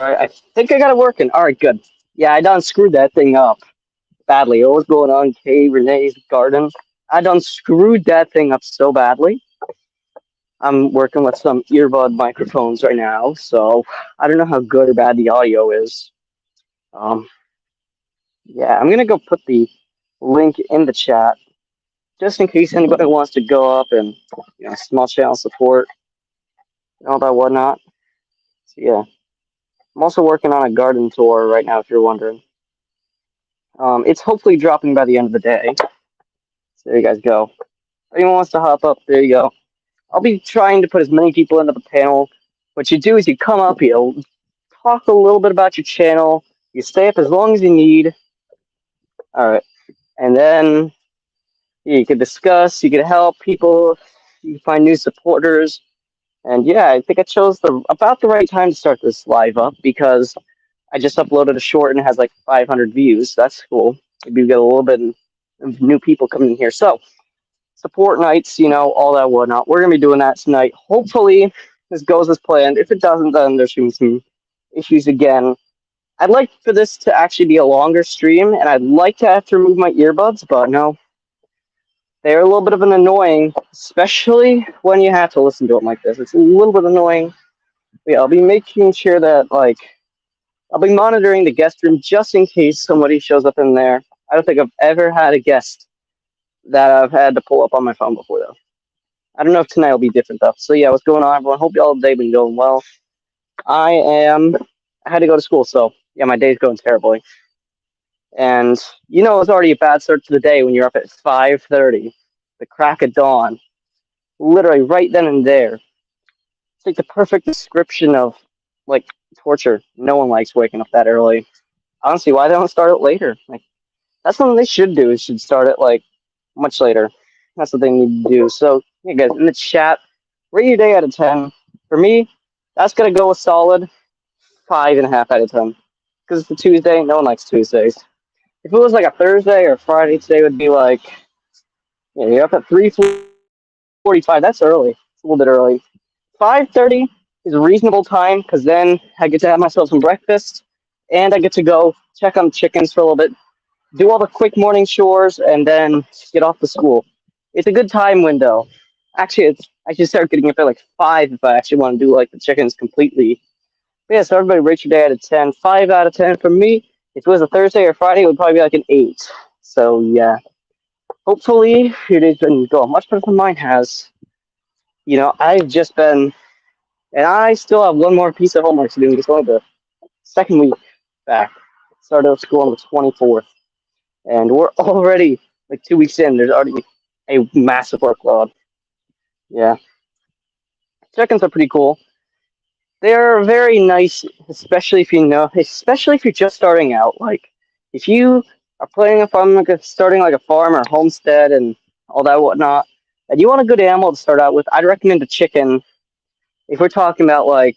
Alright, I think I got it working. Alright, good. Yeah, I done screwed that thing up badly. What was going on, Kay Renee's garden? I done screwed that thing up so badly. I'm working with some earbud microphones right now, so I don't know how good or bad the audio is. Um, yeah, I'm gonna go put the link in the chat just in case anybody wants to go up and small channel support and all that whatnot. So yeah, I'm also working on a garden tour right now, if you're wondering. It's hopefully dropping by the end of the day. So there you guys go. If anyone wants to hop up, there you go. I'll be trying to put as many people into the panel. What you do is you come up, you talk a little bit about your channel, you stay up as long as you need. All right, and then you can discuss, you can help people, you can find new supporters. And yeah, I think I chose about the right time to start this live up because I just uploaded a short and it has like 500 views. That's cool. Maybe we get a little bit of new people coming in here. So support nights, all that whatnot. We're gonna be doing that tonight. Hopefully this goes as planned. If it doesn't, then there's gonna be some issues again. I'd like for this to actually be a longer stream, and I'd like to have to remove my earbuds, but no, they're a little bit of an annoying, especially when you have to listen to them like this. It's a little bit annoying. But yeah, I'll be making sure that I'll be monitoring the guest room just in case somebody shows up in there. I don't think I've ever had a guest that I've had to pull up on my phone before, though. I don't know if tonight will be different, though. So, yeah, what's going on, everyone? Hope y'all day been going well. I had to go to school, so, yeah, my day's going terribly. And, it's already a bad start to the day when you're up at 5:30, the crack of dawn, literally right then and there. It's like the perfect description of, torture. No one likes waking up that early. Honestly, why they don't start it later? That's something they should do. Is should start it, much later. That's what they need to do. So, yeah, guys, in the chat, rate your day out of 10. For me, that's going to go a solid 5.5 out of 10. Because it's a Tuesday. No one likes Tuesdays. If it was like a Thursday or Friday, today would be you're up at 3:45. That's early. It's a little bit early. 5:30 is a reasonable time because then I get to have myself some breakfast and I get to go check on chickens for a little bit, do all the quick morning chores, and then get off to school. It's a good time window. Actually, I should start getting up at 5 if I actually want to do the chickens completely. But yeah, so everybody rate your day out of 10. 5 out of 10 for me. If it was a Thursday or Friday, it would probably be an 8. So yeah, hopefully your day's been going much better than mine has. I've just been, and I still have one more piece of homework to do. It's only the second week back. Started off school on the 24th. And we're already 2 weeks in. There's already a massive workload. Yeah. Chickens are pretty cool. They're very nice, especially if you're just starting out. If you are planning on starting a farm or homestead and all that whatnot, and you want a good animal to start out with, I'd recommend a chicken. If we're talking about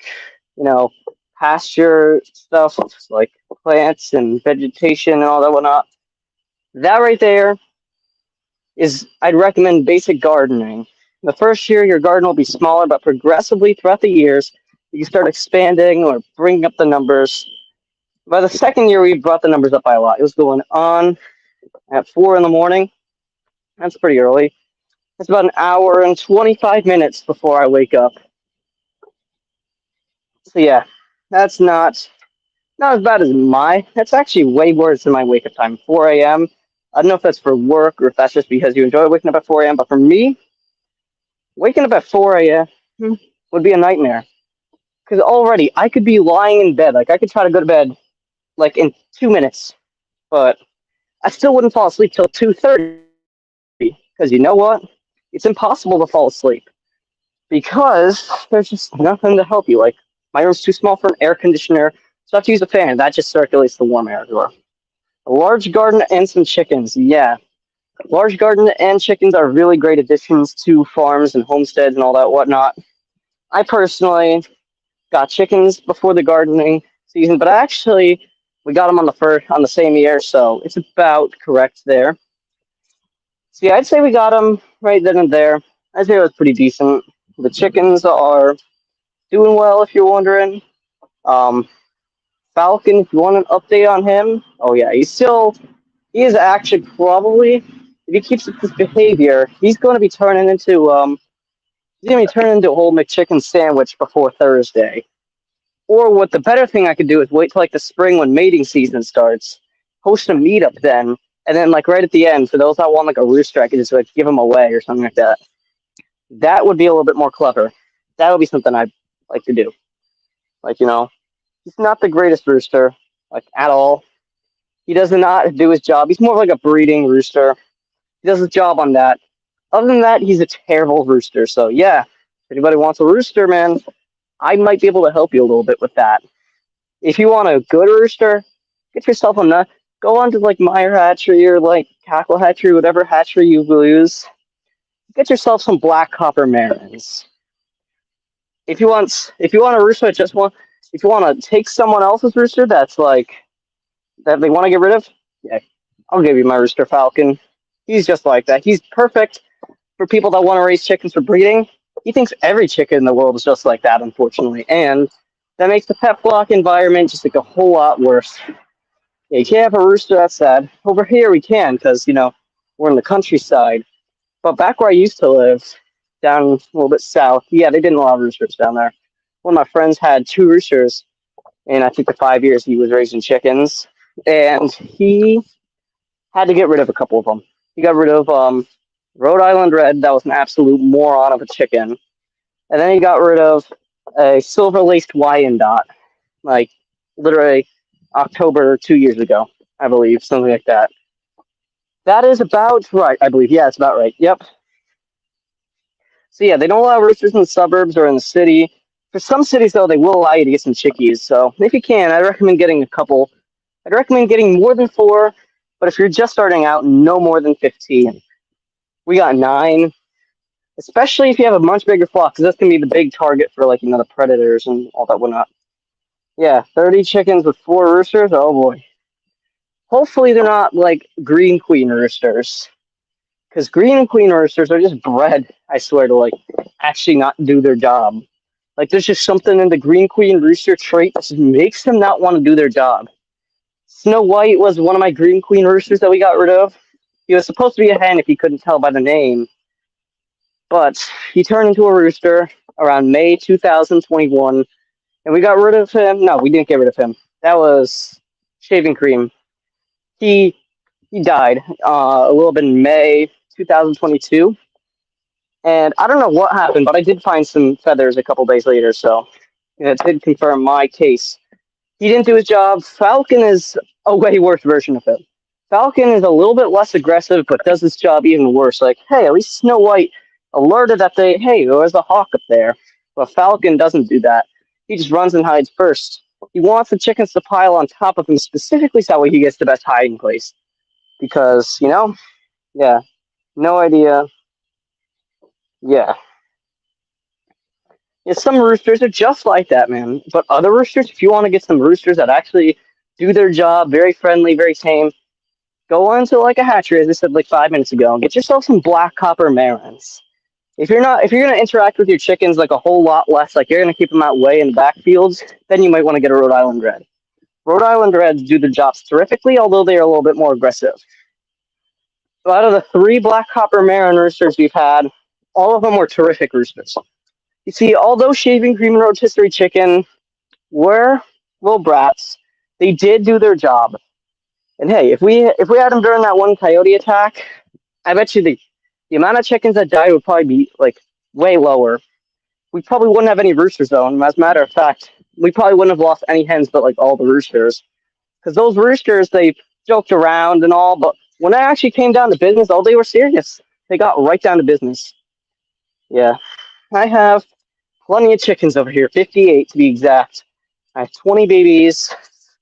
pasture stuff, like plants and vegetation and all that whatnot, that right there I'd recommend basic gardening. The first year, your garden will be smaller, but progressively throughout the years, you can start expanding or bringing up the numbers. By the second year, we brought the numbers up by a lot. It was going on at 4 in the morning. That's pretty early. It's about an hour and 25 minutes before I wake up. So yeah, that's not as bad as that's actually way worse than my wake up time, 4 a.m. I don't know if that's for work or if that's just because you enjoy waking up at 4 a.m., but for me, waking up at 4 a.m. would be a nightmare. Because already, I could be lying in bed. I could try to go to bed, in 2 minutes. But I still wouldn't fall asleep till 2:30. Because you know what? It's impossible to fall asleep. Because there's just nothing to help you. My room's too small for an air conditioner, so I have to use a fan. That just circulates the warm air everywhere. A large garden and some chickens, yeah. Large garden and chickens are really great additions to farms and homesteads and all that whatnot. I personally got chickens before the gardening season, but we got them on the same year, so it's about correct there. So yeah, I'd say we got them right then and there. I'd say it was pretty decent. The chickens are doing well, if you're wondering. Falcon, if you want an update on him, oh yeah, he is actually probably, if he keeps up this behavior, he's gonna be turning into a whole McChicken sandwich before Thursday. Or what the better thing I could do is wait till like the spring when mating season starts, host a meetup then, and then like right at the end, for those that want like a rooster, I could just like give him away or something like that. That would be a little bit more clever. That would be something I'd like to do. Like, he's not the greatest rooster, like at all. He does not do his job. He's more like a breeding rooster. He does his job on that. Other than that, he's a terrible rooster. So yeah, if anybody wants a rooster, man, I might be able to help you a little bit with that. If you want a good rooster, get yourself a nut. Go on to like Meyer Hatchery or like Cackle Hatchery, whatever hatchery you will use. Get yourself some black copper marins. If you want a rooster, if you want to take someone else's rooster that's like that they want to get rid of, yeah, I'll give you my rooster Falcon. He's just like that. He's perfect for people that want to raise chickens for breeding. He thinks every chicken in the world is just like that, unfortunately, and that makes the pet flock environment just like a whole lot worse. Yeah, you can't have a rooster. That's sad. Over here we can because we're in the countryside. But back where I used to live, down a little bit south, yeah, they didn't allow roosters down there. One of my friends had two roosters, and I think the 5 years he was raising chickens, and he had to get rid of a couple of them. He got rid of Rhode Island Red, that was an absolute moron of a chicken, and then he got rid of a silver-laced Wyandotte, like literally October 2 years ago, I believe, something like that. That is about right, I believe. Yeah, it's about right. Yep. So yeah, they don't allow roosters in the suburbs or in the city. For some cities, though, they will allow you to get some chickies. So if you can, I'd recommend getting a couple. I'd recommend getting more than 4, but if you're just starting out, no more than 15. We got 9, especially if you have a much bigger flock, because that's going to be the big target for like the predators and all that whatnot. Yeah, 30 chickens with 4 roosters. Oh boy. Hopefully they're not like green queen roosters. Because green queen roosters are just bred, I swear, to like actually not do their job. Like there's just something in the green queen rooster trait that just makes them not want to do their job. Snow White was one of my green queen roosters that we got rid of. He was supposed to be a hen if you couldn't tell by the name. But he turned into a rooster around May 2021. And we got rid of him. No, we didn't get rid of him. That was Shaving Cream. He died a little bit in May 2022. And I don't know what happened, but I did find some feathers a couple days later, so it did confirm my case. He didn't do his job. Falcon is a way worse version of him. Falcon is a little bit less aggressive, but does his job even worse. Like, hey, at least Snow White alerted that hey, there was a hawk up there. But Falcon doesn't do that. He just runs and hides first. He wants the chickens to pile on top of him specifically so that way he gets the best hiding place. Because, yeah, no idea. Yeah. Yeah, some roosters are just like that, man. But other roosters, if you want to get some roosters that actually do their job, very friendly, very tame, go on to like a hatchery, as I said like 5 minutes ago, and get yourself some black copper marins. If you're gonna interact with your chickens like a whole lot less, like you're gonna keep them out way in the backfields, then you might want to get a Rhode Island Red. Rhode Island Reds do their jobs terrifically, although they are a little bit more aggressive. So out of the 3 black copper marin roosters we've had, all of them were terrific roosters. You see, although Shaving Cream and Rotisserie Chicken were little brats, they did do their job. And hey, if we had them during that one coyote attack, I bet you the amount of chickens that died would probably be like way lower. We probably wouldn't have any roosters though. And as a matter of fact, we probably wouldn't have lost any hens, but like all the roosters, because those roosters, they joked around and all, but when it actually came down to business, oh, they were serious. They got right down to business. Yeah, I have plenty of chickens over here, 58 to be exact. I have 20 babies,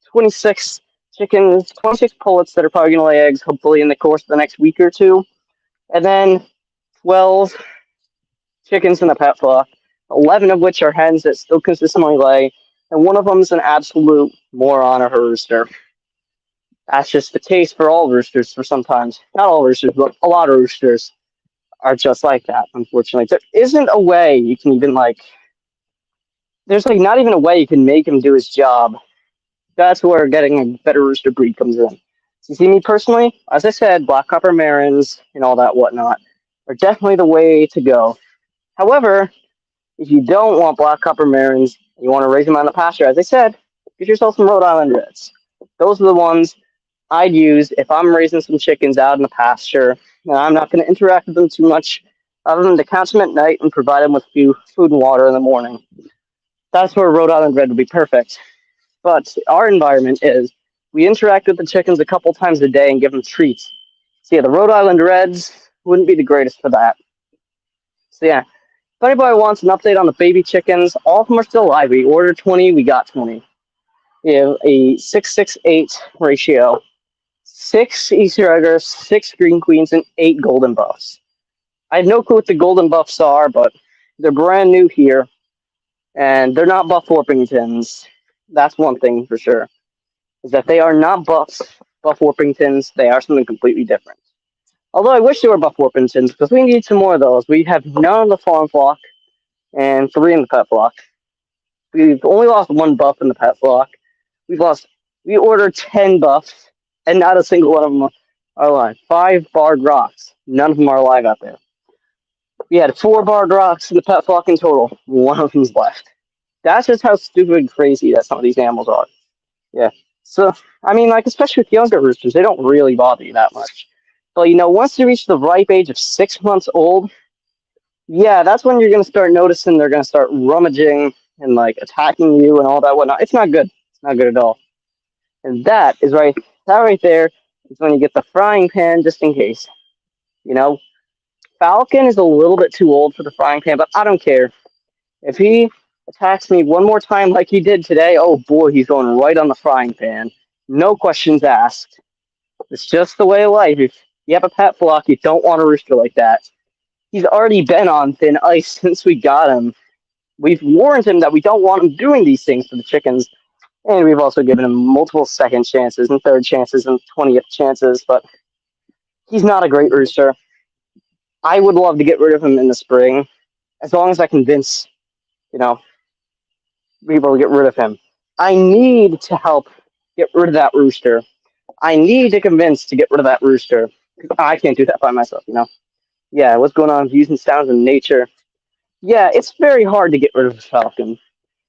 26 chickens, 26 pullets that are probably going to lay eggs, hopefully in the course of the next week or 2. And then 12 chickens in the pet flock, 11 of which are hens that still consistently lay, and one of them is an absolute moron of a rooster. That's just the case for all roosters for sometimes. Not all roosters, but a lot of roosters are just like that, unfortunately. There isn't a way you can even, there's, not even a way you can make him do his job. That's where getting a better rooster breed comes in. You see, me personally, as I said, black copper marins and all that whatnot are definitely the way to go. However, if you don't want black copper marins, you want to raise them on the pasture, as I said, get yourself some Rhode Island Reds. Those are the ones I'd use if I'm raising some chickens out in the pasture. And I'm not going to interact with them too much, other than to catch them at night and provide them with a few food and water in the morning. That's where Rhode Island Red would be perfect. But our environment is we interact with the chickens a couple times a day and give them treats. So yeah, the Rhode Island Reds wouldn't be the greatest for that. So yeah, if anybody wants an update on the baby chickens, all of them are still alive. We ordered 20, we got 20. We have a 668 ratio, 6 Easter eggers, 6 green queens, and 8 golden buffs. I have no clue what the golden buffs are, but they're brand new here, and they're not Buff Orpingtons. That's one thing for sure, is that they are not Buff Orpingtons. They are something completely different. Although I wish they were Buff Orpingtons, because we need some more of those. We have none in the farm flock, and 3 in the pet flock. We've only lost 1 buff in the pet flock. We ordered 10 buffs, and not a single one of them are alive. 5 barred rocks. None of them are alive out there. We had 4 barred rocks in the pet flock in total. 1 of them's left. That's just how stupid and crazy that some of these animals are. Yeah. So, I mean, like, especially with younger roosters, they don't really bother you that much. But, once you reach the ripe age of 6 months old, yeah, that's when you're going to start noticing they're going to start rummaging and, like, attacking you and all that whatnot. It's not good. It's not good at all. And that right there is when you get the frying pan just in case. Falcon is a little bit too old for the frying pan, but I don't care. If he attacks me one more time like he did today, oh boy, he's going right on the frying pan. No questions asked. It's just the way of life. If you have a pet flock, you don't want a rooster like that. He's already been on thin ice since we got him. We've warned him that we don't want him doing these things to the chickens, and we've also given him multiple second chances and third chances and 20th chances, but he's not a great rooster. I would love to get rid of him in the spring, as long as I convince, people to get rid of him. I need to help get rid of that rooster. I need to convince to get rid of that rooster. I can't do that by myself. Yeah, what's going on? Using sounds in nature. Yeah, it's very hard to get rid of a falcon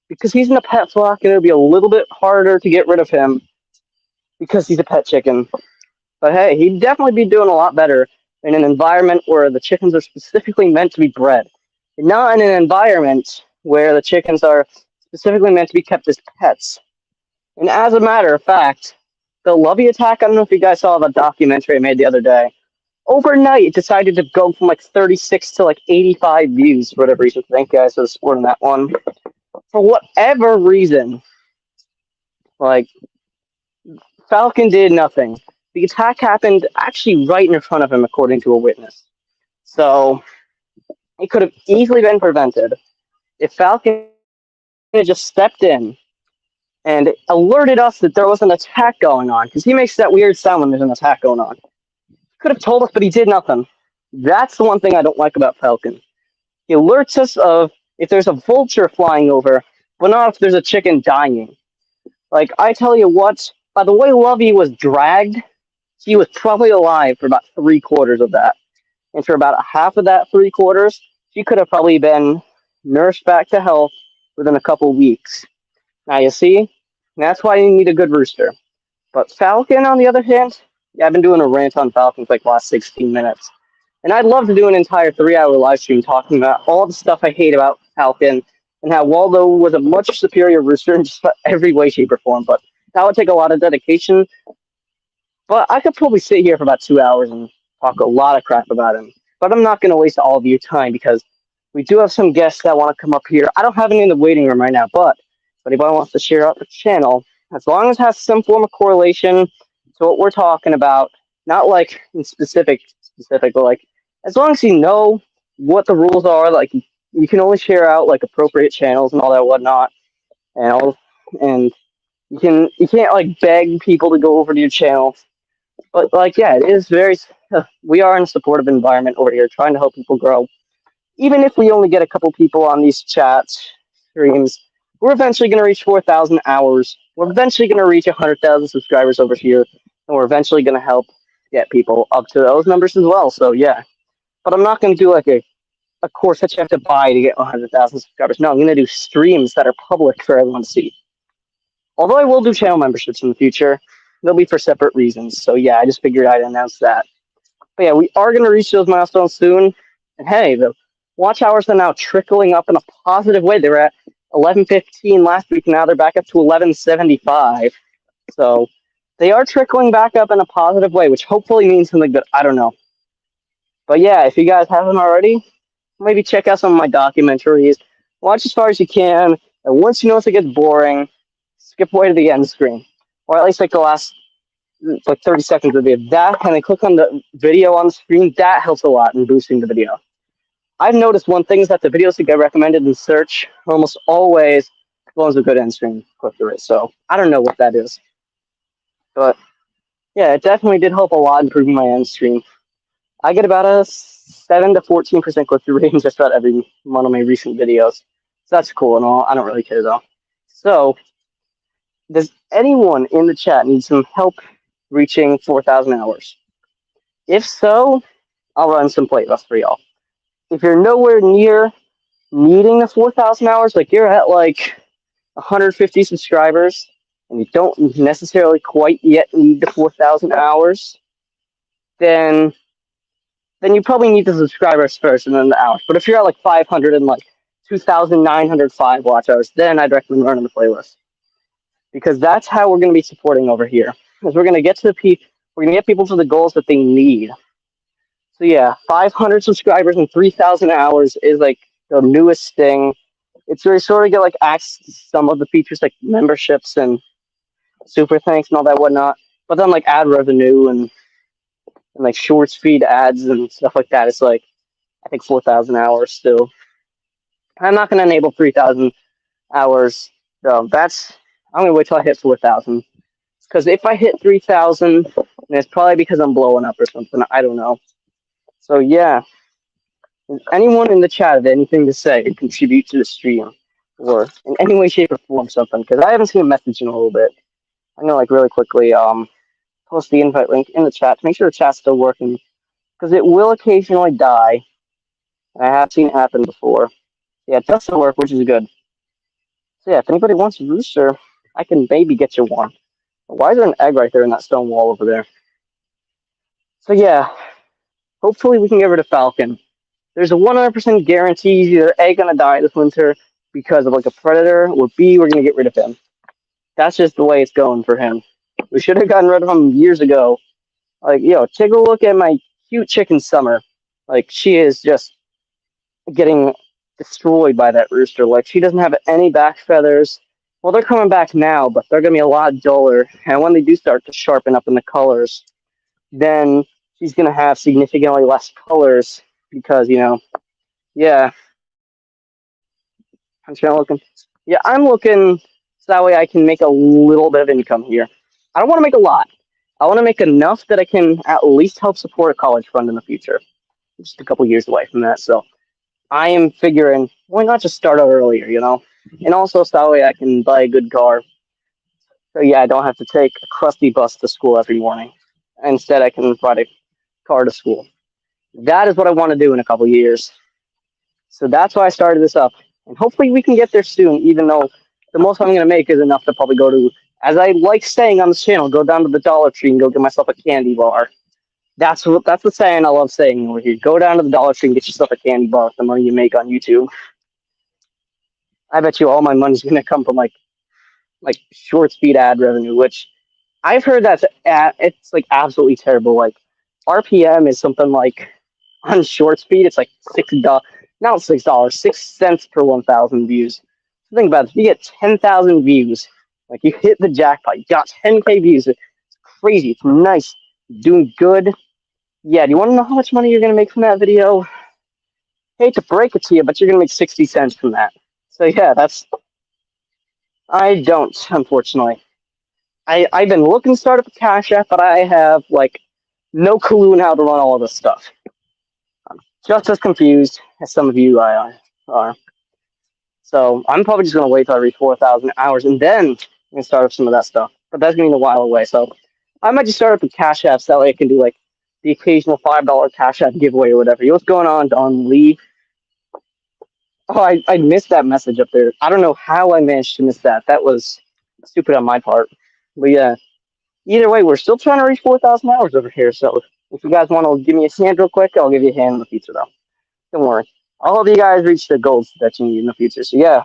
because he's in a pet flock, and it'll be a little bit harder to get rid of him because he's a pet chicken. But hey, he'd definitely be doing a lot better in an environment where the chickens are specifically meant to be bred, and not in an environment where the chickens are specifically meant to be kept as pets. And as a matter of fact, the Lovey attack, I don't know if you guys saw the documentary I made the other day, overnight it decided to go from like 36 to like 85 views for whatever reason. Thank you guys for the support on that one. For whatever reason, like, Falcon did nothing. The attack happened actually right in front of him, according to a witness. So it could have easily been prevented if Falcon had just stepped in and alerted us that there was an attack going on, because he makes that weird sound when there's an attack going on. He could have told us, but he did nothing. That's the one thing I don't like about Falcon. He alerts us of if there's a vulture flying over, but not if there's a chicken dying. Like, I tell you what, by the way Lovey was dragged, he was probably alive for about 3/4 of that. And for about half of that 3/4, she could have probably been nursed back to health within a couple weeks. Now, you see, that's why you need a good rooster. But Falcon, on the other hand, yeah, I've been doing a rant on Falcon for like the last 16 minutes. And I'd love to do an entire 3-hour live stream talking about all the stuff I hate about Falcon and how Waldo was a much superior rooster in just about every way, shape, or form. But that would take a lot of dedication. But I could probably sit here for about 2 hours and talk a lot of crap about him. But I'm not going to waste all of your time because we do have some guests that want to come up here. I don't have any in the waiting room right now, but if anybody wants to share out the channel, as long as it has some form of correlation to what we're talking about, not like in specific, but like as long as you know what the rules are, like you can only share out like appropriate channels and all that whatnot, and you can't like beg people to go over to your channel. But like, yeah, it is very. We are in a supportive environment over here, trying to help people grow. Even if we only get a couple people on these chat streams, we're eventually going to reach 4,000 hours we're eventually going to reach 100,000 subscribers over here, and we're eventually going to help get people up to those numbers as well. So yeah, but I'm not going to do like a course that you have to buy to get 100,000 subscribers. No, I'm going to do streams that are public for everyone to see. Although I will do channel memberships in the future, they'll be for separate reasons. So yeah, I just figured I'd announce that. But yeah, we are going to reach those milestones soon. And hey, the watch hours are now trickling up in a positive way. They were at 1115 last week. Now they're back up to 1175. So they are trickling back up in a positive way, which hopefully means something good. I don't know. But yeah, if you guys haven't already, maybe check out some of my documentaries. Watch as far as you can. And once you notice it gets boring, skip away to the end screen. Or at least like the last like 30 seconds of the video. That, and then click on the video on the screen. That helps a lot in boosting the video. I've noticed one thing is that the videos that get recommended in search are almost always the ones with good end screen click-through rate. So I don't know what that is. But yeah, it definitely did help a lot improving my end screen. I get about a 7 to 14% click-through rate in just about every one of my recent videos. So that's cool and all. I don't really care though. So, does anyone in the chat need some help reaching 4,000 hours? If so, I'll run some playlists for y'all. If you're nowhere near needing the 4,000 hours, like you're at like 150 subscribers, and you don't necessarily quite yet need the 4,000 hours, then you probably need the subscribers first and then the hours. But if you're at like 500 and like 2,905 watch hours, then I'd recommend running the playlist. Because that's how we're going to be supporting over here. Because we're going to get to we're going to get people to the goals that they need. So yeah, 500 subscribers and 3,000 hours is like the newest thing. It's where you sort of get like access to some of the features like memberships and super thanks and all that whatnot. But then like ad revenue and like shorts feed ads and stuff like that, it's like I think 4,000 hours still. I'm not going to enable 3,000 hours though. I'm going to wait till I hit 4,000. Because if I hit 3,000, it's probably because I'm blowing up or something. I don't know. So yeah, does anyone in the chat have anything to say or contribute to the stream? Or in any way, shape, or form something? Because I haven't seen a message in a little bit. I'm going to like really quickly post the invite link in the chat to make sure the chat's still working. Because it will occasionally die. I have seen it happen before. Yeah, it does still work, which is good. So yeah, if anybody wants a rooster, I can maybe get you one. Why is there an egg right there in that stone wall over there? So yeah, hopefully we can get rid of Falcon. There's a 100% guarantee either A, gonna die this winter because of like a predator, or B, we're gonna get rid of him. That's just the way it's going for him. We should have gotten rid of him years ago. Like, yo, take a look at my cute chicken Summer. Like, she is just getting destroyed by that rooster. Like, she doesn't have any back feathers. Well, they're coming back now, but they're going to be a lot duller. And when they do start to sharpen up in the colors, then she's going to have significantly less colors because, yeah. I'm trying to look. Yeah, I'm looking so that way I can make a little bit of income here. I don't want to make a lot. I want to make enough that I can at least help support a college fund in the future. Just a couple years away from that, so I am figuring, why not just start out earlier, And also, so that way I can buy a good car. So yeah, I don't have to take a crusty bus to school every morning. Instead, I can ride a car to school. That is what I want to do in a couple years. So that's why I started this up. And hopefully we can get there soon, even though the most I'm going to make is enough to probably go to, as I like saying on this channel, go down to the Dollar Tree and go get myself a candy bar. That's the saying I love saying over here. Go down to the Dollar Tree and get yourself a candy bar with the money you make on YouTube. I bet you all my money's going to come from like short speed ad revenue, which I've heard it's like absolutely terrible. Like RPM is something like on short speed, it's like $6, not $6, 6 cents per 1,000 views. So think about it. If you get 10,000 views, like you hit the jackpot, you got 10K views. It's crazy. It's nice. You're doing good. Yeah, do you want to know how much money you're going to make from that video? Hate to break it to you, but you're going to make 60 cents from that. So yeah, I don't, unfortunately. I've been looking to start up a Cash App, but I have like no clue on how to run all of this stuff. I'm just as confused as some of you are. So I'm probably just going to wait till I reach 4,000 hours, and then and start up some of that stuff. But that's gonna be a while away. So I might just start up a Cash App so that way I can do like the occasional $5 Cash App giveaway or whatever. What's going on, Don Lee? Oh, I missed that message up there. I don't know how I managed to miss that. That was stupid on my part. But yeah, either way, we're still trying to reach 4,000 hours over here. So if you guys want to give me a hand real quick, I'll give you a hand in the future, though. Don't worry. All of you guys reach the goals that you need in the future. So yeah,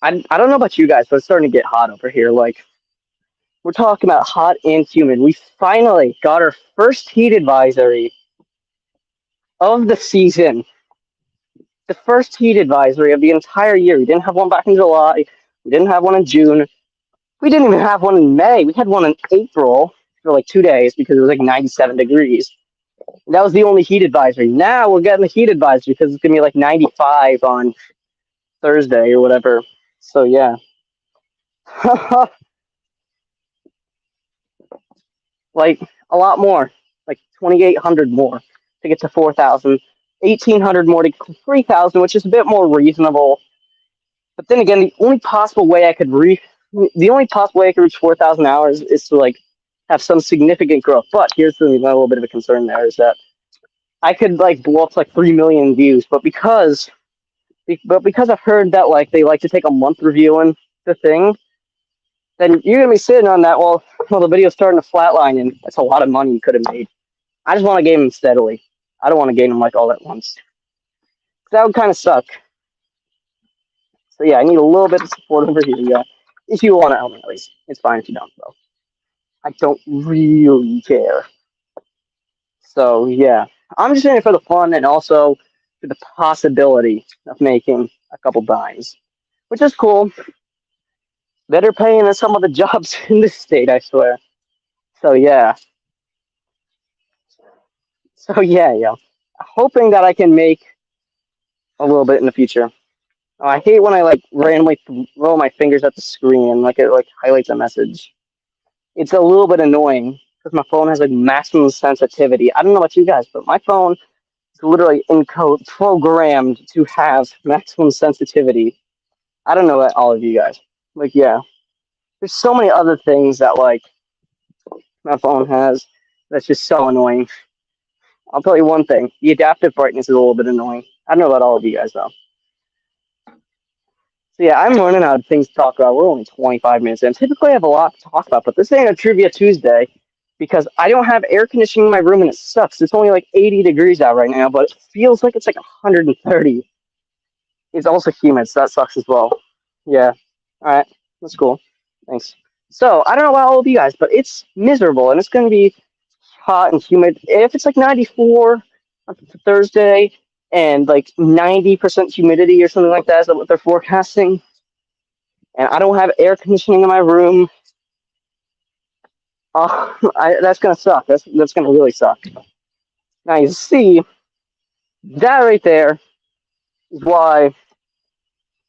I don't know about you guys, but it's starting to get hot over here. Like, we're talking about hot and humid. We finally got our first heat advisory of the season. The first heat advisory of the entire year. We didn't have one back in July. We didn't have one in June. We didn't even have one in May. We had one in April for like 2 days because it was like 97 degrees. And that was the only heat advisory. Now we're getting the heat advisory because it's going to be like 95 on Thursday or whatever. So yeah. Like a lot more. Like 2,800 more to get to 4,000. 1,800 more to 3,000, which is a bit more reasonable. But then again, the only possible way I could reach 4,000 hours is to like have some significant growth. But here's a little bit of a concern there is that I could like blow up to like 3 million views, but because I've heard that like they like to take a month reviewing the thing, then you're gonna be sitting on that. Well, the video's starting to flatline, and that's a lot of money you could have made. I just want to gain them steadily. I don't want to gain them like all at once. That would kind of suck. So yeah, I need a little bit of support over here. Yeah, if you want to help me, at least it's fine if you don't, though. I don't really care. So yeah, I'm just in it for the fun and also for the possibility of making a couple dimes, which is cool. Better paying than some of the jobs in this state, I swear. So yeah. So yeah. Hoping that I can make a little bit in the future. Oh, I hate when I like randomly throw my fingers at the screen and like it like highlights a message. It's a little bit annoying because my phone has like maximum sensitivity. I don't know about you guys, but my phone is literally programmed to have maximum sensitivity. I don't know about all of you guys. Like yeah, there's so many other things that like my phone has that's just so annoying. I'll tell you one thing: the adaptive brightness is a little bit annoying. I don't know about all of you guys though. So yeah, I'm running out of things to talk about. We're only 25 minutes in. Typically, I have a lot to talk about, but this ain't a Trivia Tuesday because I don't have air conditioning in my room and it sucks. It's only like 80 degrees out right now, but it feels like it's like 130. It's also humid, so that sucks as well. Yeah. All right. That's cool. Thanks. So I don't know about all of you guys, but it's miserable and it's going to be hot and humid. If it's like 94 on Thursday and like 90% humidity or something like that, is that what they're forecasting? And I don't have air conditioning in my room. That's gonna suck. That's gonna really suck. Now you see, that right there is why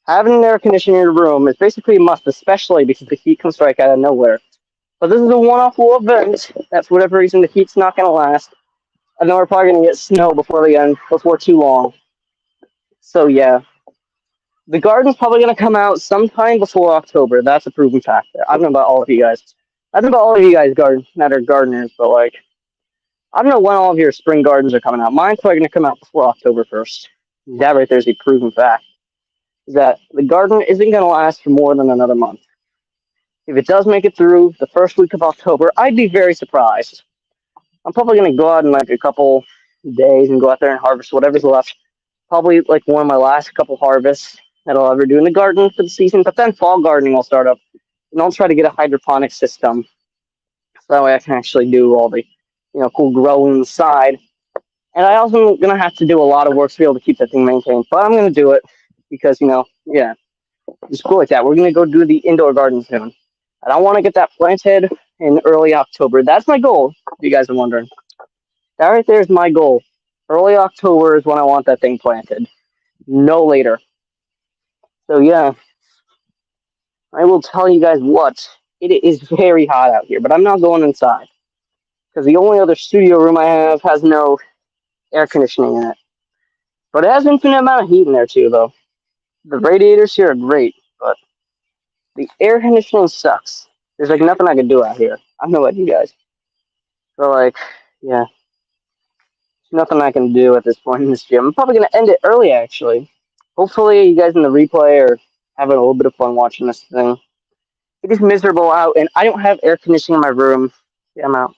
having an air conditioner in your room is basically a must, especially because the heat can strike out of nowhere. But this is a one-off event. That's for whatever reason the heat's not gonna last. I know we're probably gonna get snow before too long. So yeah. The garden's probably going to come out sometime before October. That's a proven fact. I don't know about all of you guys. I don't know about all of you guys that are gardeners, but like, I don't know when all of your spring gardens are coming out. Mine's probably going to come out before October 1st. That right there is a proven fact. Is that the garden isn't going to last for more than another month. If it does make it through the first week of October, I'd be very surprised. I'm probably going to go out in like a couple days and go out there and harvest whatever's left. Probably like one of my last couple harvests that I'll ever do in the garden for the season. But then fall gardening will start up, and I'll try to get a hydroponic system so that way I can actually do all the, cool growing inside. And I also am gonna have to do a lot of work to be able to keep that thing maintained. But I'm gonna do it because it's cool like that. We're gonna go do the indoor garden soon, and I want to get that planted in early October. That's my goal. If you guys are wondering, that right there is my goal. Early October is when I want that thing planted. No later. So yeah, I will tell you guys what, it is very hot out here, but I'm not going inside. Because the only other studio room I have has no air conditioning in it. But it has infinite amount of heat in there too, though. The radiators here are great, but The air conditioning sucks. There's like nothing I can do out here. I don't know about you guys. So like, yeah, there's nothing I can do at this point in this gym. I'm probably gonna end it early actually. Hopefully you guys in the replay are having a little bit of fun watching this thing. It is miserable out, and I don't have air conditioning in my room. Yeah, I'm out.